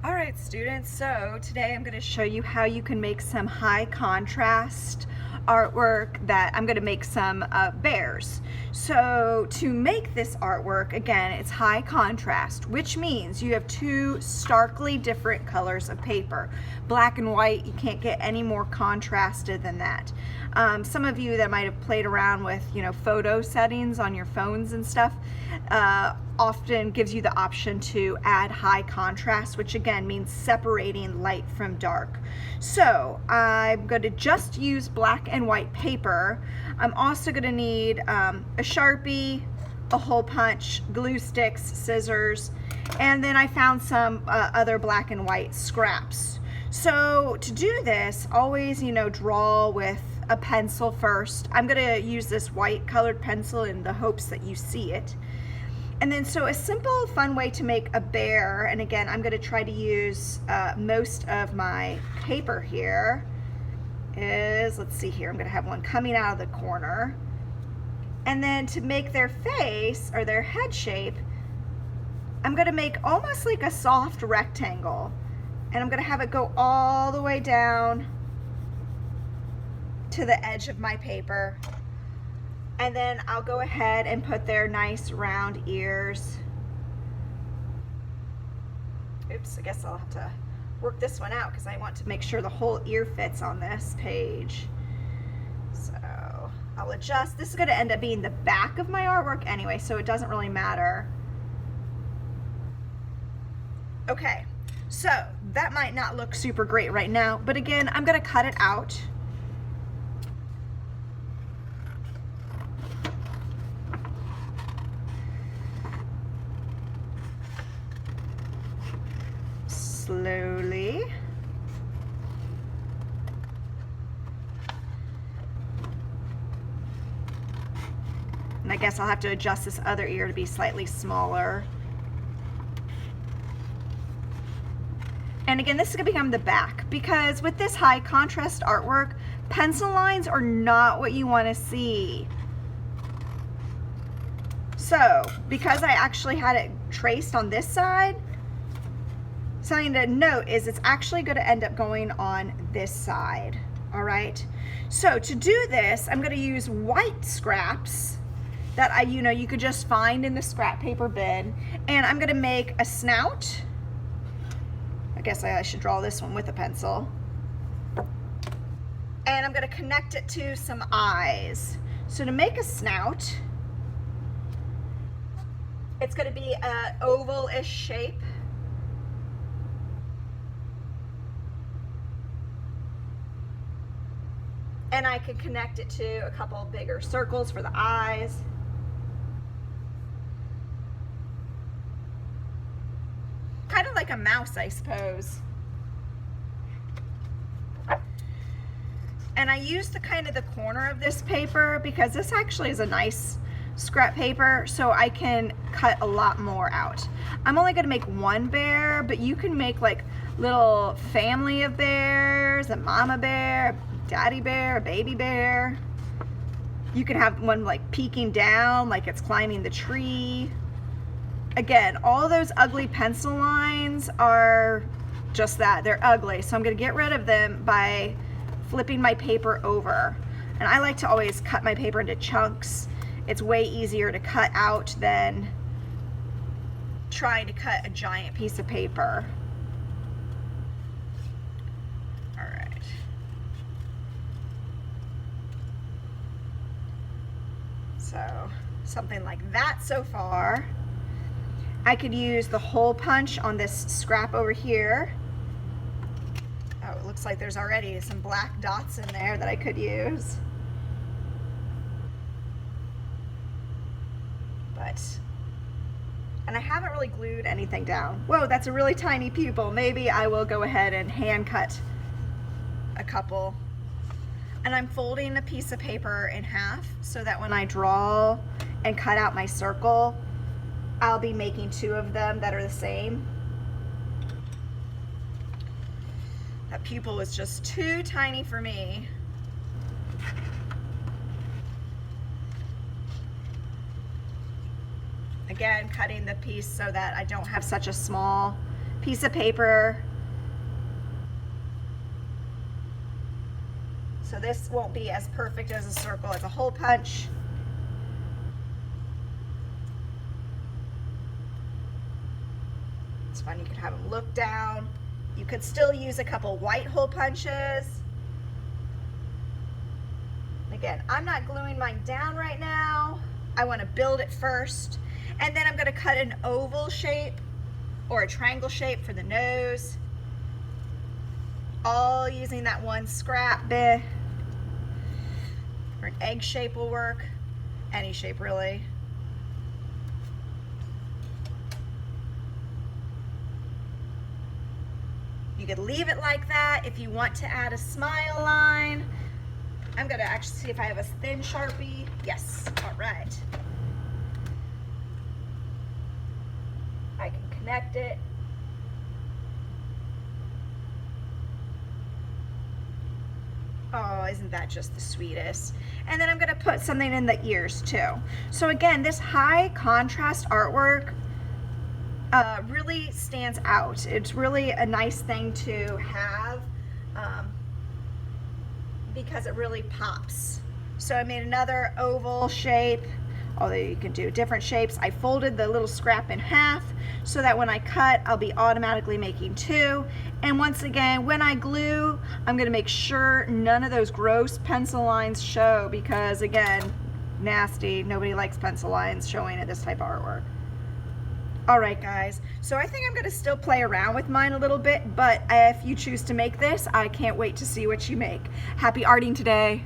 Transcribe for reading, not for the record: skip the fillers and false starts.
All right, students, so today I'm going to show you how you can make some high contrast artwork that I'm going to make some bears. So to make this artwork, again, it's high contrast, which means you have two starkly different colors of paper. Black and white, you can't get any more contrasted than that. Some of you that might have played around with, photo settings on your phones and stuff, often gives you the option to add high contrast, which again means separating light from dark. So I'm going to just use black and white paper. I'm also going to need a Sharpie, a hole punch, glue sticks, scissors, and then I found some other black and white scraps. So to do this, always, draw with a pencil first. I'm going to use this white colored pencil in the hopes that you see it. And then, so a simple, fun way to make a bear, and again, I'm going to try to use most of my paper here, is, let's see here, I'm going to have one coming out of the corner. And then to make their face, or their head shape, I'm going to make almost like a soft rectangle. And I'm going to have it go all the way down to the edge of my paper. And then I'll go ahead and put their nice round ears. Oops, I guess I'll have to work this one out because I want to make sure the whole ear fits on this page. So I'll adjust. This is going to end up being the back of my artwork anyway, so it doesn't really matter. Okay, so that might not look super great right now, but again, I'm going to cut it out. Slowly. And I guess I'll have to adjust this other ear to be slightly smaller. And again, this is going to become the back, because with this high contrast artwork, pencil lines are not what you want to see. So, because I actually had it traced on this side, something to note is it's actually going to end up going on this side. All right, so to do this, I'm going to use white scraps that you could just find in the scrap paper bin, and I'm going to make a snout. I guess I should draw this one with a pencil. And I'm going to connect it to some eyes. So to make a snout, it's going to be an oval-ish shape. And I can connect it to a couple bigger circles for the eyes. Kind of like a mouse, I suppose. And I use the corner of this paper because this actually is a nice scrap paper, so I can cut a lot more out. I'm only going to make one bear, but you can make like little family of bears, a mama bear, daddy bear, a baby bear. You can have one like peeking down like it's climbing the tree. Again, all those ugly pencil lines are just that, they're ugly. So I'm going to get rid of them by flipping my paper over. And I like to always cut my paper into chunks. It's way easier to cut out than trying to cut a giant piece of paper. All right. So something like that so far. I could use the hole punch on this scrap over here. Oh, it looks like there's already some black dots in there that I could use. And I haven't really glued anything down. Whoa, that's a really tiny pupil. Maybe I will go ahead and hand cut a couple. And I'm folding a piece of paper in half so that when I draw and cut out my circle, I'll be making two of them that are the same. That pupil is just too tiny for me. Again, cutting the piece so that I don't have such a small piece of paper. So this won't be as perfect as a circle as a hole punch. It's fun, you could have them look down. You could still use a couple white hole punches. Again, I'm not gluing mine down right now. I want to build it first. And then I'm going to cut an oval shape or a triangle shape for the nose. All using that one scrap bit. Or an egg shape will work. Any shape really. You could leave it like that if you want to add a smile line. I'm gonna actually see if I have a thin Sharpie. Yes, all right. I can connect it. Oh, isn't that just the sweetest? And then I'm gonna put something in the ears too. So again, this high contrast artwork really stands out. It's really a nice thing to have because it really pops. So I made another oval shape, although you can do different shapes. I folded the little scrap in half so that when I cut, I'll be automatically making two. And once again, when I glue, I'm gonna make sure none of those gross pencil lines show because again, nasty, nobody likes pencil lines showing at this type of artwork. All right, guys, so I think I'm gonna still play around with mine a little bit, but if you choose to make this, I can't wait to see what you make. Happy arting today.